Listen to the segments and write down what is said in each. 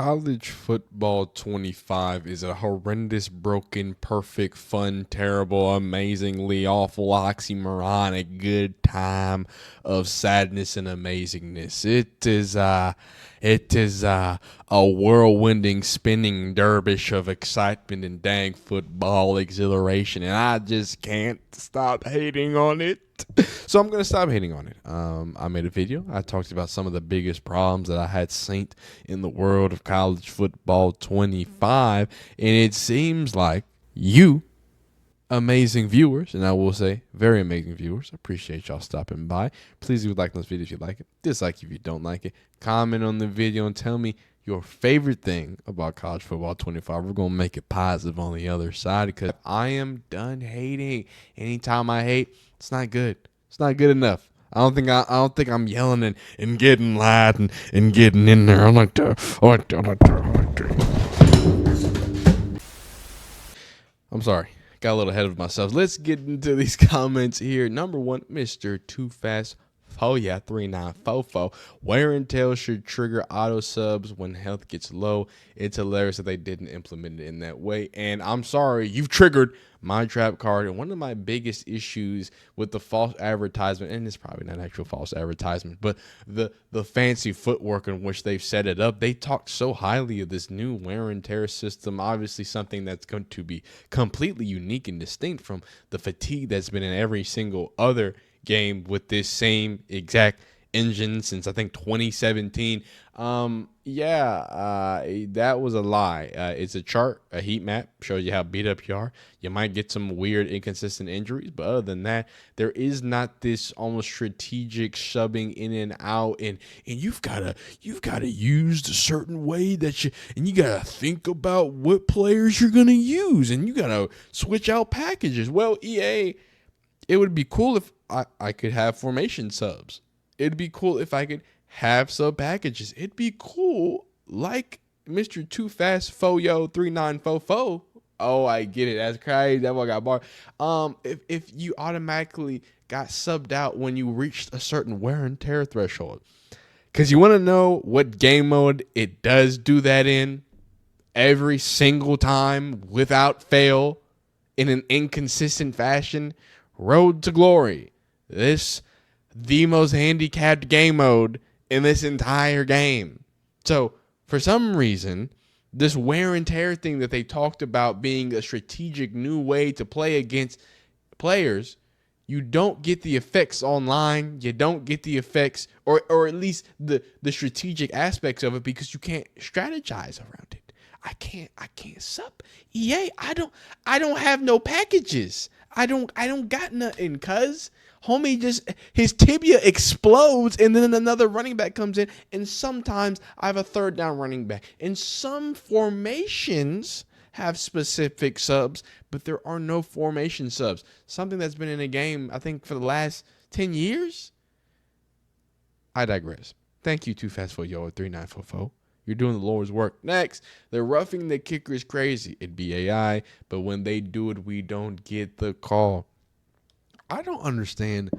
College football 25 is a horrendous, broken, perfect, fun, terrible, amazingly awful, oxymoronic, good time of sadness and amazingness. It is a whirlwinding, spinning dervish of excitement and dang football exhilaration, and I just can't stop hating on it. So I'm gonna stop hating on it. I made a video. I talked about some of the biggest problems that I had seen in the world of college football 25, and it seems like you, amazing viewers, and I will say very amazing viewers, appreciate y'all stopping by. Please leave a like on this video if you like it, dislike if you don't like it, comment on the video and tell me your favorite thing about college football 25. We're gonna make it positive on the other side because I am done hating. Anytime I hate, it's not good. It's not good enough. I don't think I'm yelling and getting loud and getting in there. I like to. I'm sorry. Got a little ahead of myself. Let's get into these comments here. Number one, Mr. Too Fast. Oh yeah, 3944. Wear and tear should trigger auto subs when health gets low. It's hilarious that they didn't implement it in that way. And I'm sorry, you've triggered my trap card. And one of my biggest issues with the false advertisement, and it's probably not actual false advertisement, but the fancy footwork in which they've set it up, they talked so highly of this new wear and tear system. Obviously something that's going to be completely unique and distinct from the fatigue that's been in every single other game with this same exact engine since I think 2017. That was a lie. It's a chart, a heat map, shows you how beat up you are. You might get some weird inconsistent injuries, but other than that, there is not this almost strategic shoving in and out, and you've gotta use a certain way and you gotta think about what players you're gonna use, and you gotta switch out packages. Well, EA, it would be cool if I could have formation subs. It'd be cool if I could have sub packages. It'd be cool, like Mr. Too Fast Foyo 3944. Oh, I get it. That's crazy. That one got barred. If you automatically got subbed out when you reached a certain wear and tear threshold, because you want to know what game mode it does do that in every single time without fail in an inconsistent fashion. Road to Glory. The most handicapped game mode in this entire game. So for some reason, this wear and tear thing that they talked about being a strategic new way to play against players, you don't get the effects online. You don't get the effects or at least the strategic aspects of it because you can't strategize around it. I can't sub EA. I don't have no packages. I don't got nothing, cuz homie just his tibia explodes and then another running back comes in, and sometimes I have a third down running back. And some formations have specific subs, but there are no formation subs. Something that's been in a game, I think, for the last 10 years. I digress. Thank you, Too Fast for Yo 3944. You're doing the Lord's work. Next, the roughing the kicker is crazy. It'd be AI, but when they do it, we don't get the call. I don't understand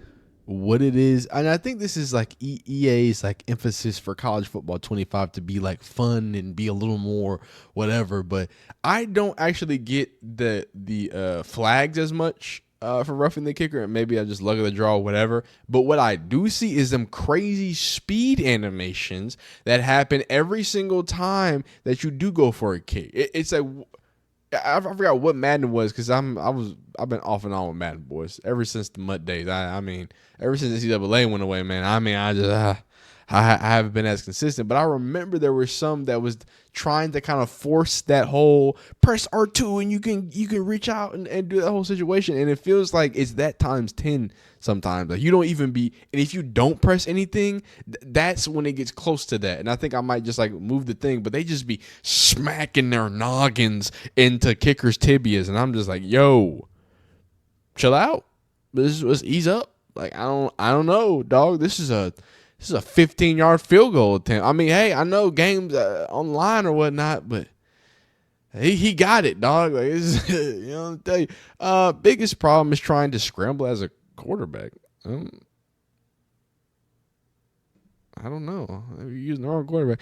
what it is. And I think this is like EA's like emphasis for college football 25 to be like fun and be a little more whatever. But I don't actually get the flags as much for roughing the kicker, and maybe I just luck of the draw or whatever. But what I do see is them crazy speed animations that happen every single time that you do go for a kick. It's like I forgot what Madden it was because I've been off and on with Madden, boys, ever since the Mud days. I mean, ever since the NCAA went away, man. I mean, I haven't been as consistent, but I remember there were some that was trying to kind of force that whole press R2 and you can reach out and do that whole situation. And it feels like it's that times 10 sometimes. Like you don't even be, and if you don't press anything, that's when it gets close to that. And I think I might just like move the thing, but they just be smacking their noggins into kickers' tibias. And I'm just like, yo, chill out. Let's ease up. Like, I don't know, dog. This is a 15-yard field goal attempt. I mean, hey, I know games online or whatnot, but he got it, dog. Like, you know what I'm telling you. Biggest problem is trying to scramble as a quarterback. I don't know. You're using the wrong quarterback.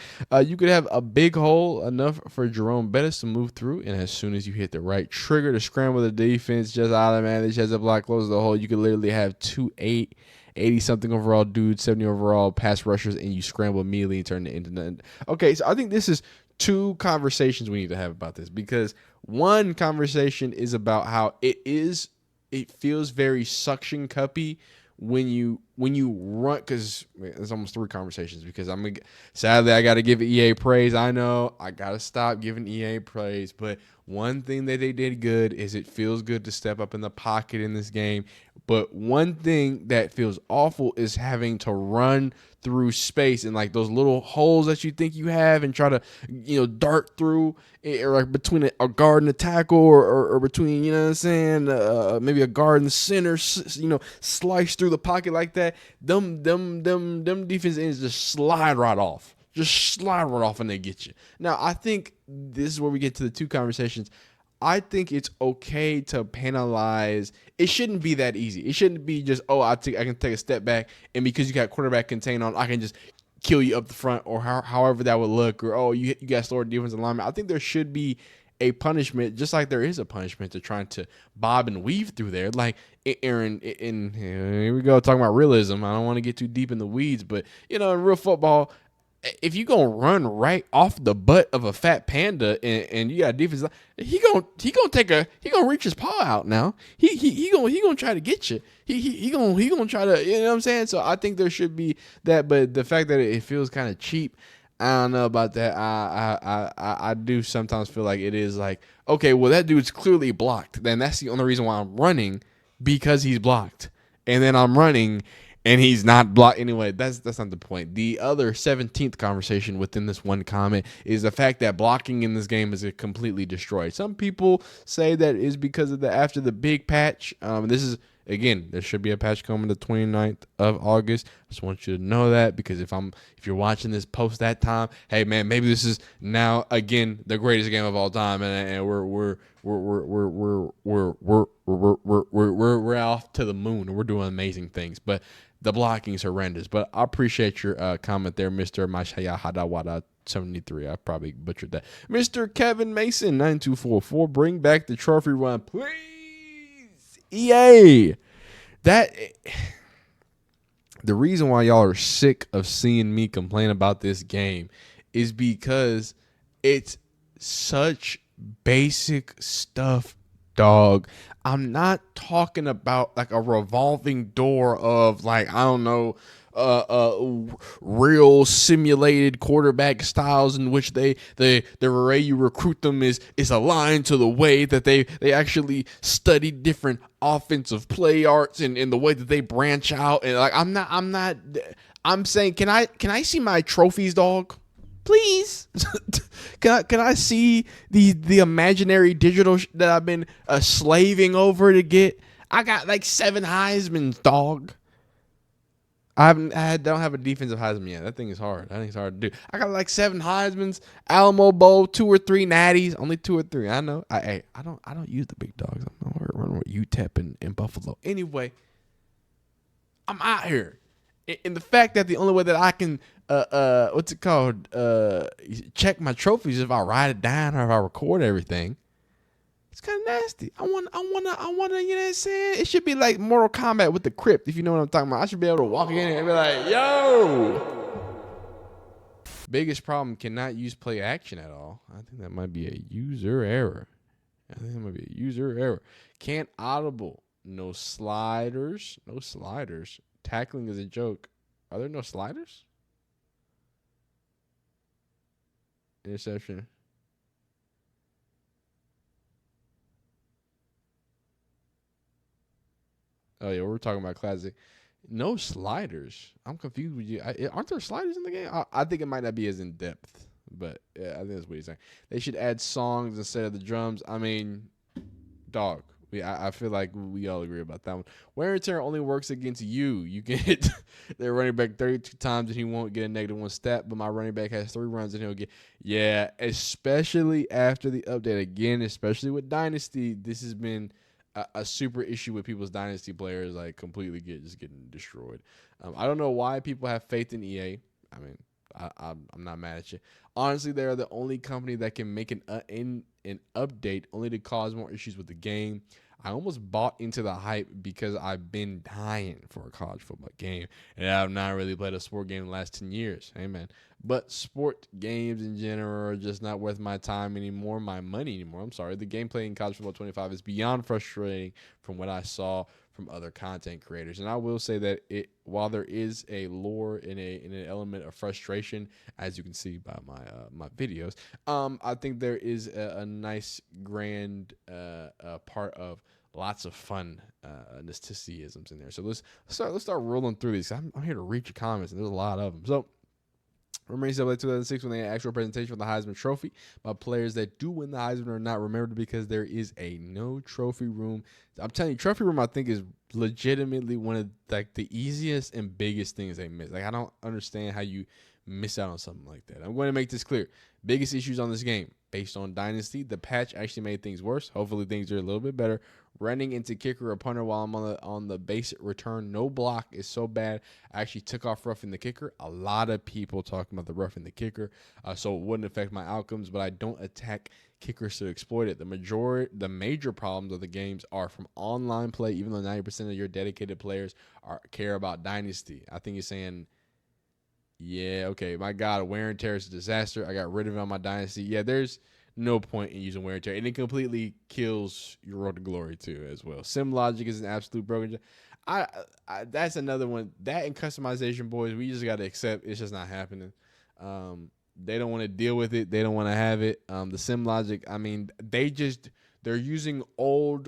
You could have a big hole enough for Jerome Bettis to move through, and as soon as you hit the right trigger to scramble the defense, just automatically has a block closes the hole. You could literally have 80 something overall dudes, 70 overall pass rushers, and you scramble immediately and turn it into nothing. Okay, so I think this is two conversations we need to have about this, because one conversation is about how it feels very suction cuppy when you run, because there's almost three conversations, because sadly I got to give EA praise. I know I got to stop giving EA praise, but one thing that they did good is it feels good to step up in the pocket in this game. But one thing that feels awful is having to run through space and like those little holes that you think you have and try to, dart through it, or like between a guard and a tackle, or between, you know what I'm saying, maybe a guard in the center, slice through the pocket like that. Them defense ends just slide right off. Just slide right off and they get you. Now, I think this is where we get to the two conversations. I think it's okay to penalize. It shouldn't be that easy. It shouldn't be just, I can take a step back, and because you got quarterback contain on, I can just kill you up the front, or however that would look, or you got slower defensive alignment. I think there should be a punishment, just like there is a punishment to trying to bob and weave through there. Like Aaron, here we go talking about realism. I don't want to get too deep in the weeds, but in real football, if you gonna run right off the butt of a fat panda and you got defense, he gonna reach his paw out now. He gonna try to get you. He gonna try to, you know what I'm saying? So I think there should be that, but the fact that it feels kind of cheap, I don't know about that. I do sometimes feel like it is like, okay, well, that dude's clearly blocked. Then that's the only reason why I'm running, because he's blocked. And then I'm running and he's not blocked. Anyway, that's not the point. The other 17th conversation within this one comment is the fact that blocking in this game is completely destroyed. Some people say that is because of after the big patch. This is, again, there should be a patch coming the 29th of August. I just want you to know that, because if you're watching this post that time, hey man, maybe this is now again the greatest game of all time, and we're off to the moon and we're doing amazing things. But the blocking is horrendous. But I appreciate your comment there, Mr. Mashaya Hadawada 73. I probably butchered that. Mr. Kevin Mason 9244. Bring back the trophy run, please. EA. The reason why y'all are sick of seeing me complain about this game is because it's such basic stuff, dog. I'm not talking about like a revolving door of like, I don't know, real simulated quarterback styles in which the way you recruit them is aligned to the way that they actually study different offensive play arts and the way that they branch out. And like, I'm saying, can I see my trophies, dog? Please, can I see the imaginary digital that I've been slaving over to get? I got like 7 Heismans, dog. I don't have a defensive Heisman yet. That thing is hard. I think it's hard to do. I got like 7 Heismans, Alamo Bowl, 2 or 3 natties, only 2 or 3. I know. I don't use the big dogs. I'm not running with UTEP and Buffalo. Anyway, I'm out here. And the fact that the only way that I can what's it called? Check my trophies if I write it down or if I record everything. It's kind of nasty. I want to, you know what I'm saying? It should be like Mortal Kombat with the crypt, if you know what I'm talking about. I should be able to walk in and be like, yo. Biggest problem, cannot use play action at all. I think that might be a user error. Can't audible. No sliders. Tackling is a joke. Are there no sliders? Interception. Oh yeah, we're talking about classic. No sliders. I'm confused with you. Aren't there sliders in the game? I think it might not be as in depth, but yeah, I think that's what he's saying. They should add songs instead of the drums. I mean, dog. I feel like we all agree about that one. Wear and tear only works against you. You can hit their running back 32 times and he won't get a -1 stat, but my running back has 3 runs and he'll get. Yeah, especially after the update. Again, especially with Dynasty, this has been a super issue with people's Dynasty players, like completely getting destroyed. I don't know why people have faith in EA. I mean, I'm not mad at you. Honestly, they are the only company that can make an update only to cause more issues with the game. I almost bought into the hype because I've been dying for a college football game, and I've not really played a sport game in the last 10 years. Amen. But sport games in general are just not worth my time anymore, my money anymore. I'm sorry. The gameplay in College Football 25 is beyond frustrating from what I saw from other content creators. And I will say that while there is a lore in an element of frustration, as you can see by my videos, I think there is a nice grand part of lots of fun mysticisms in there. So let's start rolling through these. I'm here to read your comments, and there's a lot of them. So remember in 2006 when they had actual presentation for the Heisman Trophy, but players that do win the Heisman are not remembered because there is a no trophy room. I'm telling you, trophy room I think is legitimately one of like the easiest and biggest things they miss. Like I don't understand how you miss out on something like that. I'm going to make this clear. Biggest issues on this game based on Dynasty. The patch actually made things worse. Hopefully things are a little bit better. Running into kicker or punter while I'm on the base return, no block is so bad. I actually took off roughing the kicker. A lot of people talking about the roughing the kicker, so it wouldn't affect my outcomes. But I don't attack kickers to exploit it. The major problems of the games are from online play. Even though 90% of your dedicated players care about Dynasty, I think you're saying. Yeah, okay. My God, wear and tear is a disaster. I got rid of it on my Dynasty. Yeah, there's no point in using wear and tear. And it completely kills your road to glory, too, as well. Sim logic is an absolute broken. That's another one. That and customization, boys, we just got to accept it's just not happening. They don't want to deal with it. They don't want to have it. The sim logic, I mean, they're using old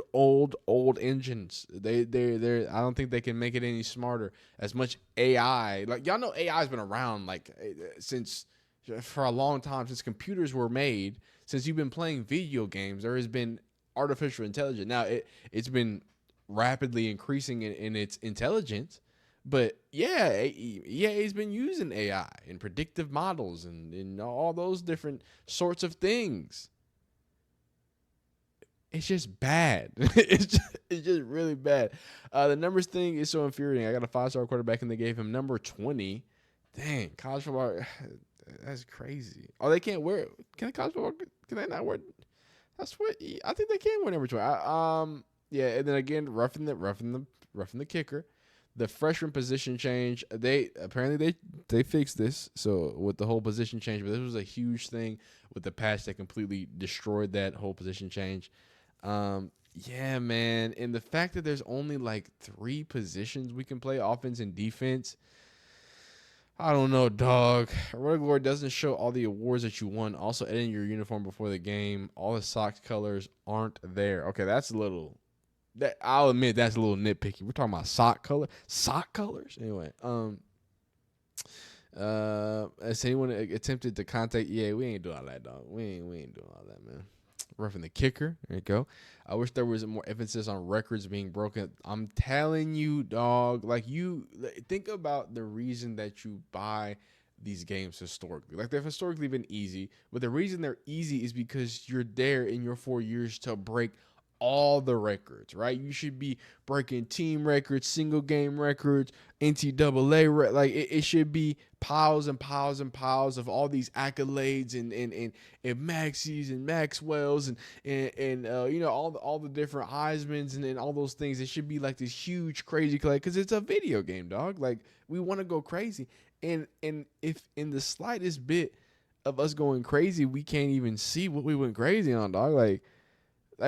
engines. I don't think they can make it any smarter. As much AI, like y'all know, AI has been around for a long time, since computers were made. Since you've been playing video games, there has been artificial intelligence. Now it's been rapidly increasing in its intelligence. But yeah, EA's been using AI and predictive models and all those different sorts of things. It's just bad. It's just really bad. The numbers thing is so infuriating. I got a 5-star quarterback and they gave him number 20. Dang, college football, that's crazy. Oh, they can't wear it. Can college football? Can they not wear? That's what I think they can wear number 20. Yeah, and then again, roughing the kicker. The freshman position change, they fixed this. So with the whole position change, but this was a huge thing with the patch that completely destroyed that whole position change. Yeah, man, and the fact that there's only like 3 positions we can play, offense and defense. I don't know, dog. Road to Glory doesn't show all the awards that you won. Also, editing your uniform before the game. All the socks colors aren't there. Okay, that's a little. I'll admit that's a little nitpicky. We're talking about sock colors. Anyway, has anyone attempted to contact EA? We ain't doing all that, dog. We ain't doing all that, man. Roughing the kicker. There you go. I wish there was more emphasis on records being broken. I'm telling you, dog. Like, you think about the reason that you buy these games historically. Like, they've historically been easy, but the reason they're easy is because you're there in your 4 years to break all the records, right? You should be breaking team records, single game records, NCAA, like it should be piles and piles and piles of all these accolades and Maxis and Maxwells and you know, all the different Heismans and all those things. It should be like this huge crazy collection because it's a video game, dog. Like, we want to go crazy, and if in the slightest bit of us going crazy, we can't even see what we went crazy on, dog. Like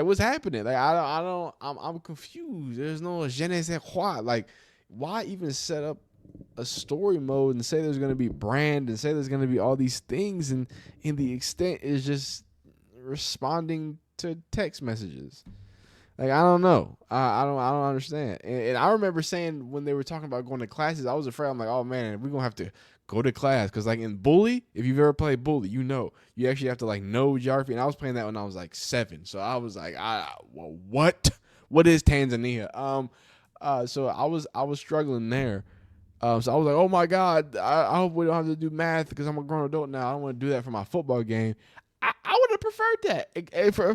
what's happening? Like I'm confused. There's no je ne sais quoi. Like, why even set up a story mode and say there's gonna be brand and say there's gonna be all these things, and in the extent is just responding to text messages. Like, I don't know. I don't understand. And I remember saying when they were talking about going to classes, I was afraid. I'm like, oh man, we're gonna have to go to class, because like in Bully, if you've ever played Bully, you know you actually have to like know geography. And I was playing that when I was like 7, so I was like, well, what is Tanzania? So I was struggling there. So I was like, oh my God, I hope we don't have to do math because I'm a grown adult now. I don't want to do that for my football game. I would have preferred that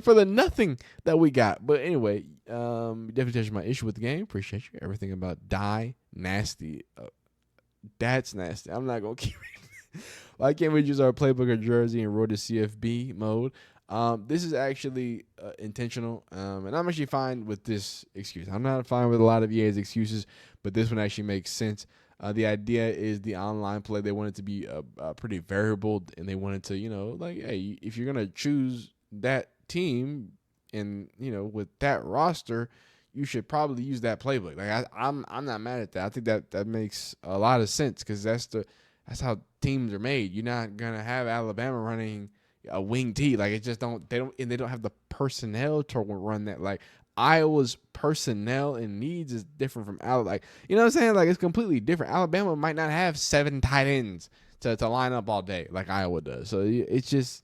for the nothing that we got. But anyway, definitely touched my issue with the game. Appreciate you. Everything about Die Nasty. That's nasty. I'm not going to keep reading. Why can't we use our playbook or jersey and roll to CFB mode? This is actually intentional, and I'm actually fine with this excuse. I'm not fine with a lot of EA's excuses, but this one actually makes sense. The idea is the online play. They want it to be pretty variable, and they wanted to, like, hey, if you're gonna choose that team, and with that roster, you should probably use that playbook. Like I'm not mad at that. I think that makes a lot of sense because that's how teams are made. You're not gonna have Alabama running a wing T. Like it just they don't have the personnel to run that. Like Iowa's personnel and needs is different from Alabama. Like, you know what I'm saying? Like it's completely different. Alabama might not have 7 tight ends to line up all day like Iowa does. So it's just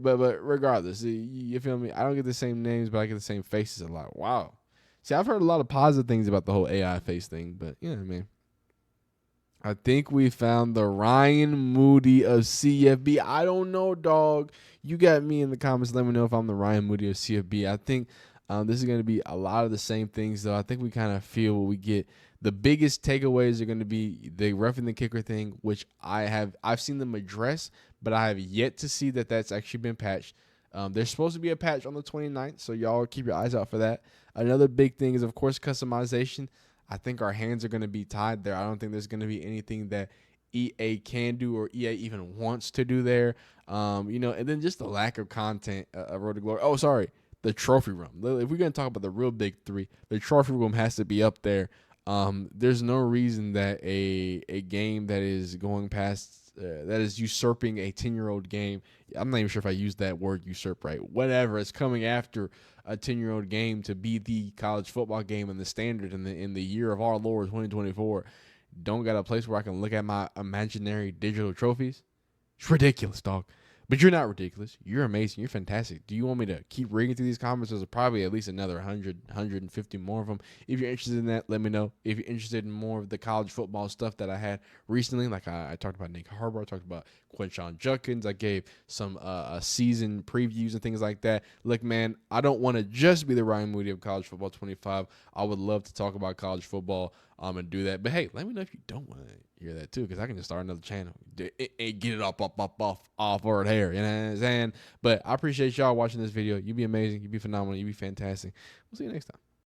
but regardless, you feel me? I don't get the same names, but I get the same faces a lot. Wow. See, I've heard a lot of positive things about the whole AI face thing, but you know what I mean. I think we found the Ryan Moody of CFB. I don't know, dog. You got me in the comments. Let me know if I'm the Ryan Moody of CFB. I think this is going to be a lot of the same things, though. I think we kind of feel what we get. The biggest takeaways are going to be the roughing the kicker thing, which I've seen them address, but I have yet to see that that's actually been patched. There's supposed to be a patch on the 29th, so y'all keep your eyes out for that. Another big thing is, of course, customization. I think our hands are going to be tied there. I don't think there's going to be anything that EA can do or EA even wants to do there. And then just the lack of content of Road to Glory. Oh, sorry, the trophy room. If we're going to talk about the real big three, the trophy room has to be up there. There's no reason that a game that is going past that is usurping a 10-year-old game. I'm not even sure if I used that word usurp right. Whatever, it's coming after a 10-year-old game to be the college football game and the standard in the year of our Lord 2024. Don't got a place where I can look at my imaginary digital trophies. It's ridiculous, dog. But you're not ridiculous. You're amazing. You're fantastic. Do you want me to keep reading through these comments? There's probably at least another 100, 150 more of them. If you're interested in that, let me know. If you're interested in more of the college football stuff that I had recently, like I talked about Nick Harbaugh, I talked about Quinshon Judkins, I gave some season previews and things like that. Look, man, I don't want to just be the Ryan Moody of College Football 25. I would love to talk about college football and do that. But hey, let me know if you don't want to hear that too, because I can just start another channel and get it off our hair. You know what I'm saying? But I appreciate y'all watching this video. You be amazing. You be phenomenal. You be fantastic. We'll see you next time.